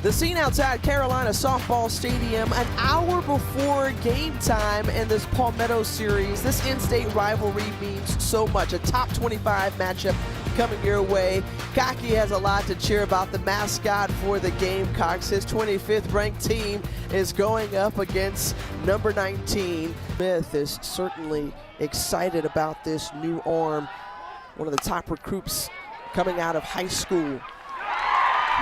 The scene outside Carolina Softball Stadium an hour before game time in this Palmetto series. This in-state rivalry means so much. A top 25 matchup coming your way. Cocky has a lot to cheer about. The mascot for the Gamecocks, his 25th ranked team, is going up against number 19. Smith is certainly excited about this new arm, one of the top recruits coming out of high school.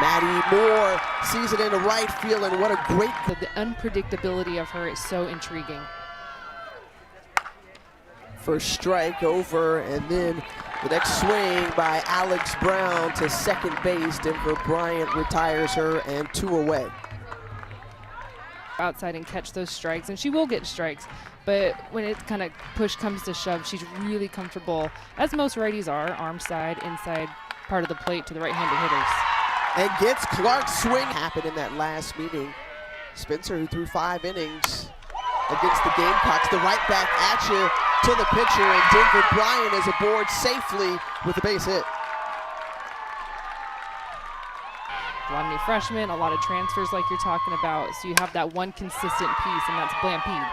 Maddie Moore sees it in the right field, and what a great... The unpredictability of her is so intriguing. First strike over, and then the next swing by Alex Brown to second base. Denver Bryant retires her, and 2 away. Outside and catch those strikes, and she will get strikes, but when it kind of push comes to shove, she's really comfortable, as most righties are, arm side, inside part of the plate to the right-handed hitters. And gets Clark's swing. Happened in that last meeting. Spencer, who threw 5 innings against the Gamecocks, the right back at you to the pitcher, and Denver Bryant is aboard safely with a base hit. A lot of new freshmen, a lot of transfers like you're talking about, so you have that one consistent piece, and that's Blampede.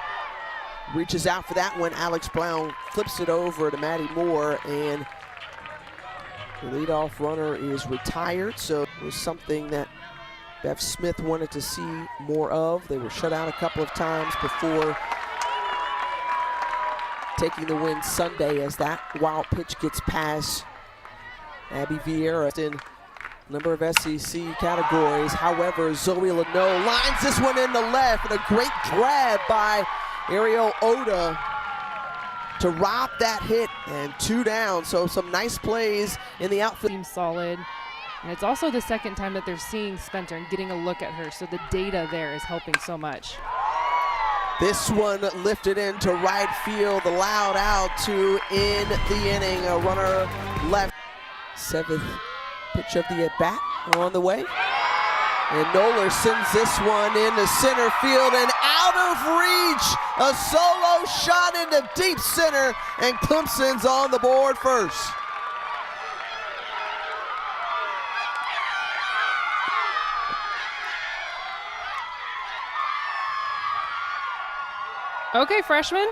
Reaches out for that one. Alex Brown flips it over to Maddie Moore, and the leadoff runner is retired, so it was something that Bev Smith wanted to see more of. They were shut out a couple of times before taking the win Sunday, as that wild pitch gets past Abby Vieira in a number of SEC categories. However, Zoe Leno lines this one in the left, and a great grab by Ariel Oda to rob that hit, and 2 down. So some nice plays in the outfield. Seems solid, and it's also the second time that they're seeing Spencer and getting a look at her, so the data there is helping so much. This one lifted into right field, allowed out to end the inning. A runner left. 7th pitch of the at-bat on the way. And Noller sends this one into center field and out of reach. A solo shot into deep center, and Clemson's on the board first. Okay, freshman.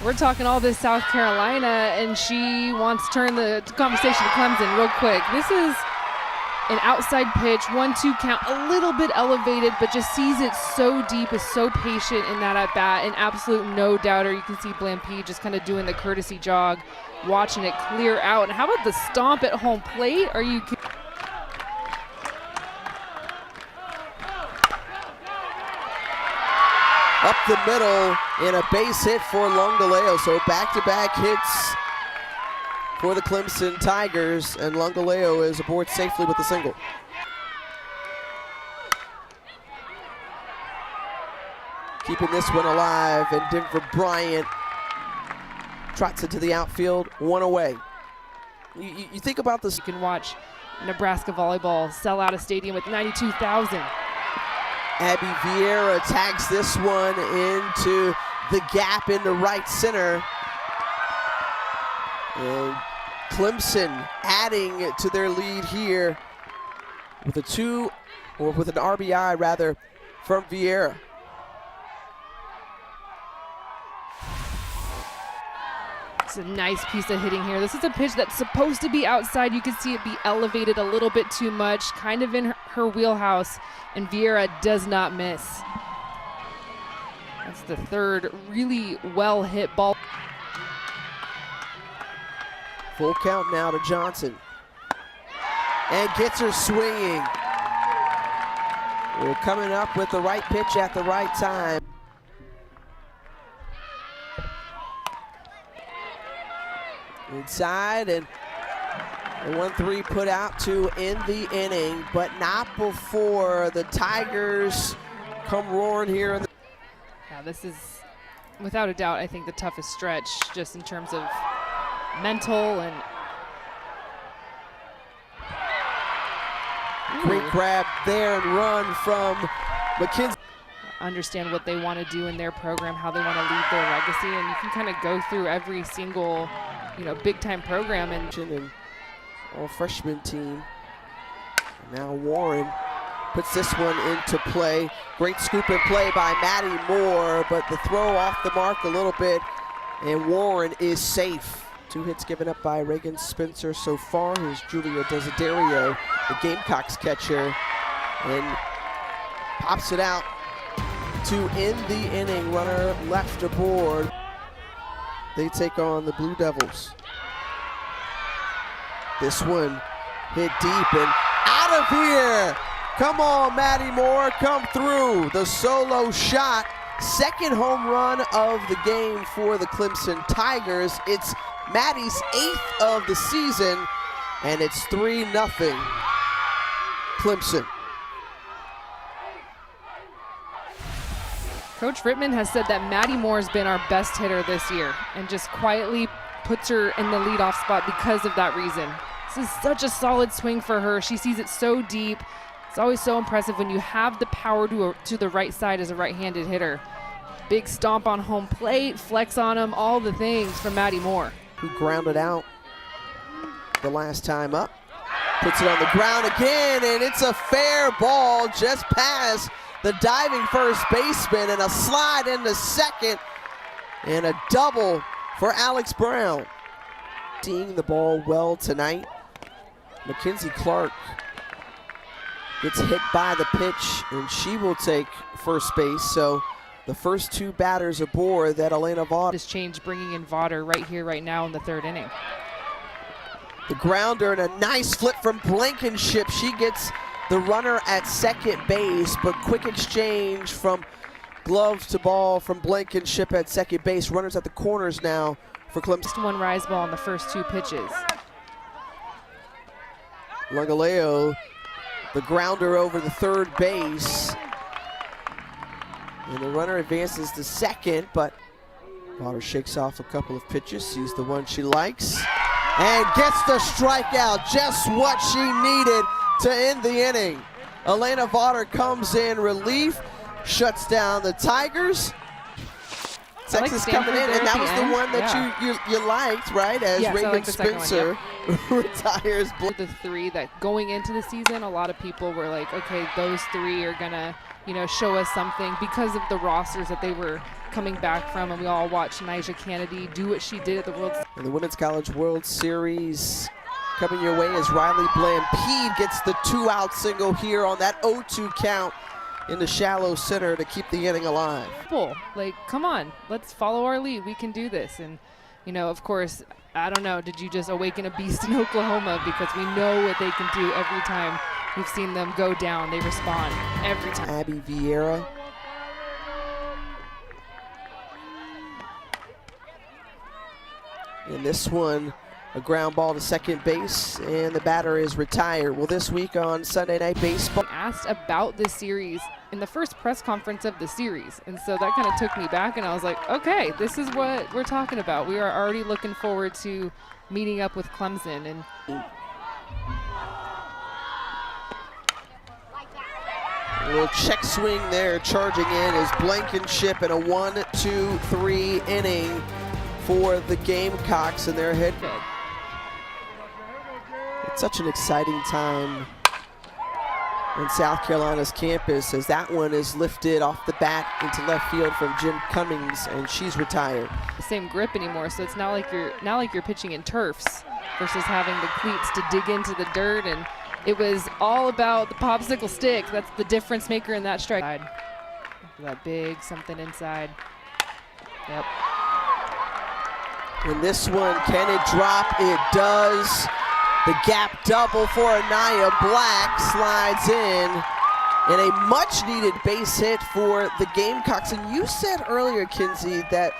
We're talking all this South Carolina, and she wants to turn the conversation to Clemson real quick. This is an outside pitch, 1-2 count, a little bit elevated, but just sees it so deep, is so patient in that at bat, and absolute no doubter. You can see Blampede just kind of doing the courtesy jog, watching it clear out. And how about the stomp at home plate? Are you kidding? Up the middle in a base hit for Lungaleo. So back-to-back hits for the Clemson Tigers, and Lungaleo is aboard safely with the single. Keeping this one alive, and Denver Bryant trots it to the outfield, 1 away. You think about this. You can watch Nebraska volleyball sell out a stadium with 92,000. Abby Vieira tags this one into the gap into right center. And Clemson adding to their lead here with a with an RBI rather from Vieira. It's a nice piece of hitting here. This is a pitch that's supposed to be outside. You can see it be elevated a little bit too much, kind of in her wheelhouse, and Vieira does not miss. That's the 3rd really well hit ball. Full count now to Johnson, and gets her swinging. We're coming up with the right pitch at the right time. Inside, and a 1-3 put out to end the inning, but not before the Tigers come roaring here. Yeah, this is without a doubt, I think, the toughest stretch just in terms of mental and great grab there and run from McKenzie. Understand what they want to do in their program, how they want to leave their legacy, and you can kind of go through every single, big-time program and all freshman team. Now Warren puts this one into play. Great scoop and play by Maddie Moore, but the throw off the mark a little bit, and Warren is safe. 2 hits given up by Reagan Spencer so far. Here's Julia Desiderio, the Gamecocks catcher, and pops it out to end the inning. Runner left aboard. They take on the Blue Devils. This one hit deep and out of here. Come on, Maddie Moore, come through. The solo shot, second home run of the game for the Clemson Tigers. It's Maddie's 8th of the season, and it's 3-0 Clemson. Coach Rittman has said that Maddie Moore has been our best hitter this year and just quietly puts her in the leadoff spot because of that reason. This is such a solid swing for her. She sees it so deep. It's always so impressive when you have the power to the right side as a right-handed hitter. Big stomp on home plate, flex on him, all the things from Maddie Moore. Who grounded out the last time up. Puts it on the ground again, and it's a fair ball just past the diving first baseman, and a slide into second, and a double for Alex Brown. Seeing the ball well tonight. Mackenzie Clark gets hit by the pitch, and she will take first base. So the first 2 batters aboard that Elena Vaughter This change bringing in Vaughter right here, right now in the 3rd inning. The grounder and a nice flip from Blankenship. She gets the runner at second base, but quick exchange from glove to ball from Blankenship at second base. Runners at the corners now for Clemson. Just 1 rise ball on the first 2 pitches. Lungaleo, the grounder over the third base. And the runner advances to second, but Vaughter shakes off a couple of pitches, sees the one she likes, and gets the strikeout, just what she needed to end the inning. Elena Vaughter comes in relief, shuts down the Tigers. Texas coming in, and that was the one that you liked, right? As Reagan Spencer retires. The 3 that going into the season, a lot of people were like, okay, those 3 are gonna, show us something because of the rosters that they were coming back from, and we all watched Nyjah Kennedy do what she did at the World Series. And the Women's College World Series coming your way as Riley Blampede gets the 2-out single here on that 0-2 count in the shallow center to keep the inning alive. Like, come on, let's follow our lead. We can do this. And, of course, I don't know, did you just awaken a beast in Oklahoma? Because we know what they can do every time we've seen them go down. They respond every time. Abby Vieira. And this one, a ground ball to second base, and the batter is retired. Well, this week on Sunday Night Baseball. Asked about this series in the first press conference of the series, and so that kind of took me back, and I was like, okay, this is what we're talking about. We are already looking forward to meeting up with Clemson. And a little check swing there, charging in is Blankenship, in a 1-2-3 inning for the Gamecocks and their head. It's such an exciting time on South Carolina's campus as that one is lifted off the bat into left field from Jen Cummings, and she's retired. The same grip anymore, so it's not like you're pitching in turfs versus having the cleats to dig into the dirt. And it was all about the popsicle stick. That's the difference maker in that strike. That big something inside. Yep. And this one, can it drop? It does. The gap double for Anaya Black slides in, and a much-needed base hit for the Gamecocks. And you said earlier, Kinsey, that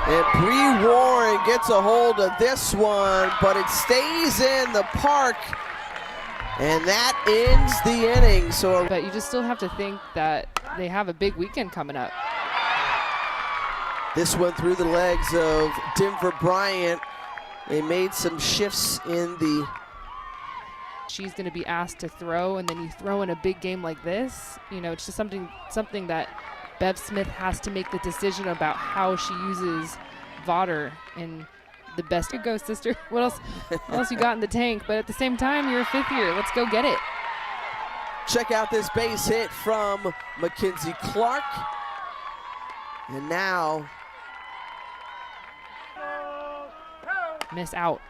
and Bree Warren gets a hold of this one, but it stays in the park, and that ends the inning. But you just still have to think that they have a big weekend coming up. This one through the legs of Denver Bryant. They made some shifts in the... She's going to be asked to throw, and then you throw in a big game like this. It's just something that Bev Smith has to make the decision about how she uses Vaughter in the best. Here you go, sister. What else you got in the tank? But at the same time, you're a fifth year. Let's go get it. Check out this base hit from Mackenzie Clark. And now miss out.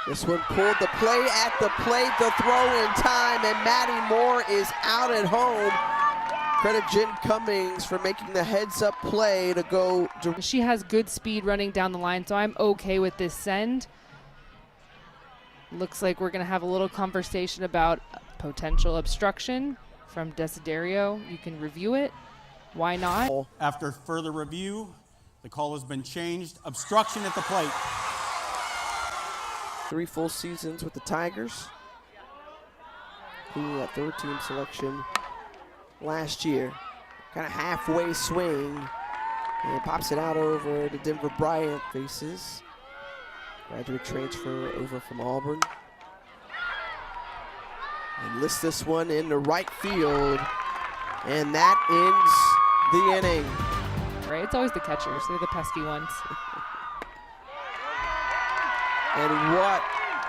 This one pulled the play at the plate, the throw in time, and Maddie Moore is out at home. Credit Jen Cummings for making the heads-up play to go. She has good speed running down the line, so I'm okay with this send. Looks like we're going to have a little conversation about potential obstruction from Desiderio. You can review it. Why not? After further review, the call has been changed. Obstruction at the plate. 3 full seasons with the Tigers, including that third-team selection last year. Kind of halfway swing, and pops it out over to Denver Bryant. Faces graduate transfer over from Auburn. And lists this one into right field, and that ends the inning. Right, it's always the catchers. They're the pesky ones. And what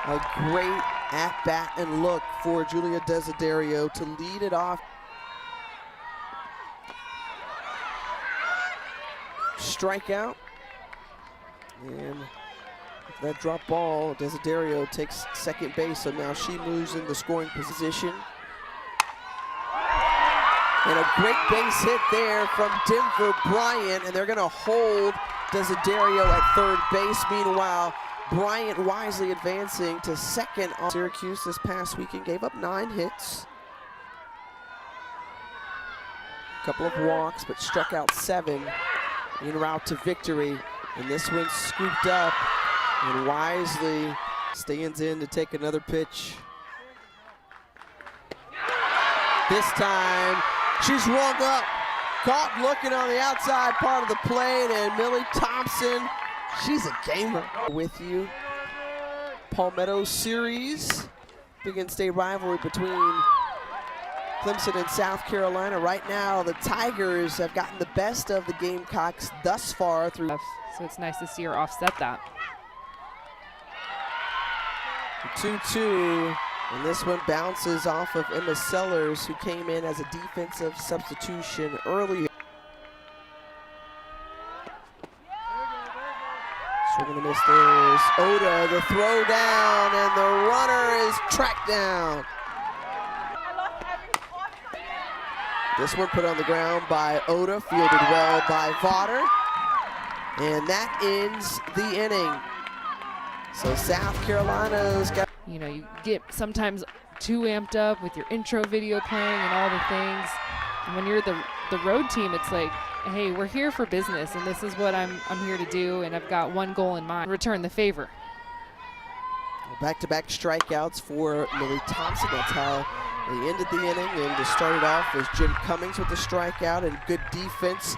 a great at-bat and look for Julia Desiderio to lead it off. Strikeout. And that drop ball, Desiderio takes second base, so now she moves in the scoring position. And a great base hit there from Denver Bryant, and they're going to hold Desiderio at third base. Meanwhile, Bryant wisely advancing to second. Syracuse this past weekend gave up 9 hits. A couple of walks, but struck out 7 en route to victory. And this one's scooped up and wisely stands in to take another pitch. This time, she's rung up, caught looking on the outside part of the plate, and Millie Thompson, she's a gamer. With you, Palmetto series, big in-state rivalry between Clemson and South Carolina. Right now, the Tigers have gotten the best of the Gamecocks thus far through. So it's nice to see her offset that. 2-2, and this one bounces off of Emma Sellers, who came in as a defensive substitution earlier. Swing and a miss. There's Oda, the throw down, and the runner is tracked down. This one put on the ground by Oda, fielded well by Vaughter, and that ends the inning. So South Carolina's got. You know, you get sometimes too amped up with your intro video playing and all the things. And when you're the road team, it's like, hey, we're here for business, and this is what I'm here to do, and I've got one goal in mind: return the favor. Back-to-back strikeouts for Millie Thompson. That's how they ended the inning. And to start it off was Jen Cummings with the strikeout, and good defense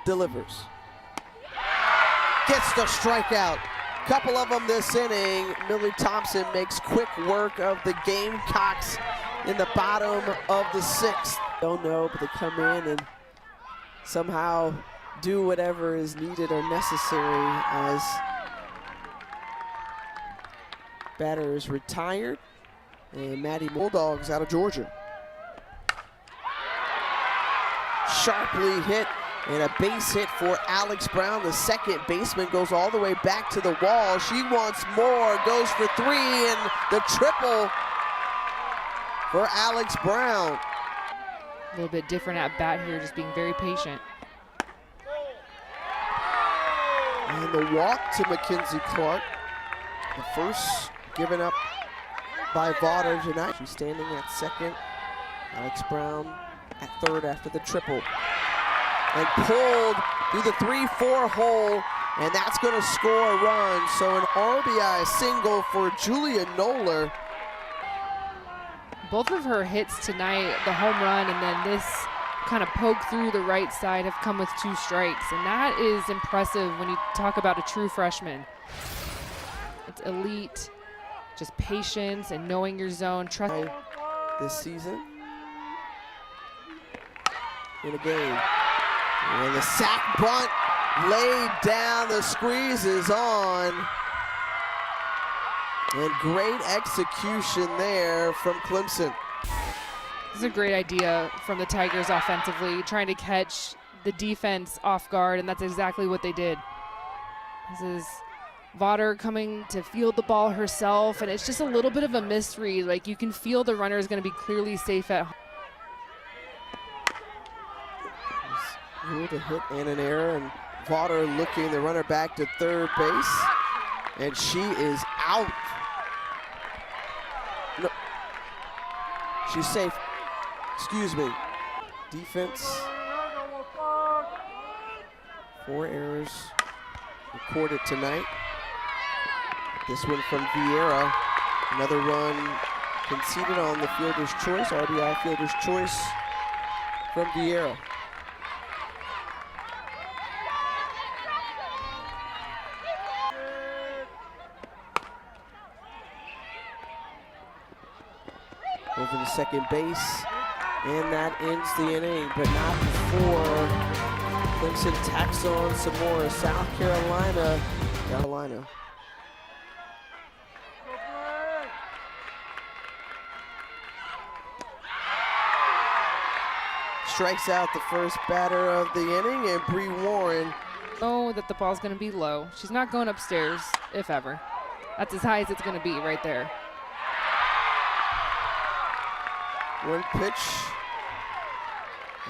delivers. Gets the strikeout. Couple of them this inning. Millie Thompson makes quick work of the Gamecocks in the bottom of the 6th. Don't know, but they come in and somehow do whatever is needed or necessary as batter is retired. And Maddie Bulldogs out of Georgia. Sharply hit, and a base hit for Alex Brown. The second baseman goes all the way back to the wall. She wants more, goes for 3, and the triple for Alex Brown. A little bit different at bat here, just being very patient. And the walk to Mackenzie Clark. The first given up by Vaughter tonight. She's standing at second. Alex Brown at third after the triple. And pulled through the 3-4 hole, and that's going to score a run. So an RBI single for Julia Noller. Both of her hits tonight, the home run and then this kind of poke through the right side, have come with 2 strikes. And that is impressive when you talk about a true freshman. It's elite, just patience and knowing your zone. Trust this season in a game. And the sack bunt laid down, the squeeze is on. And great execution there from Clemson. This is a great idea from the Tigers offensively, trying to catch the defense off guard, and that's exactly what they did. This is Vaughter coming to field the ball herself, and it's just a little bit of a misread. Like, you can feel the runner is going to be clearly safe at home. Able to hit and an error, and Vaughter looking the runner back to third base, and she is out. No, she's safe. Excuse me. Defense. 4 errors recorded tonight. This one from Vieira. Another run conceded on the fielder's choice, RBI fielder's choice from Vieira. Over to second base, and that ends the inning, but not before Clemson tacks on some more. South Carolina. Strikes out the first batter of the inning, and Bree Warren. Know that the ball's going to be low. She's not going upstairs, if ever. That's as high as it's going to be right there. One pitch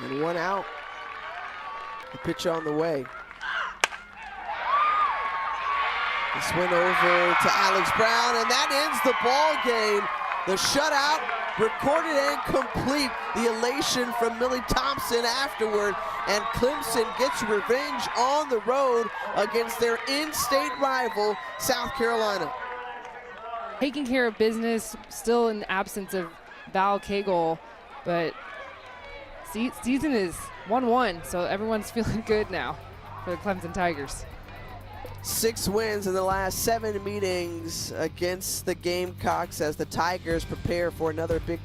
and one out. The pitch on the way. This went over to Alex Brown, and that ends the ball game. The shutout recorded and complete. The elation from Millie Thompson afterward, and Clemson gets revenge on the road against their in-state rival, South Carolina. Taking care of business, still in the absence of Val Cagle, but season is 1-1, so everyone's feeling good now for the Clemson Tigers. 6 wins in the last 7 meetings against the Gamecocks as the Tigers prepare for another big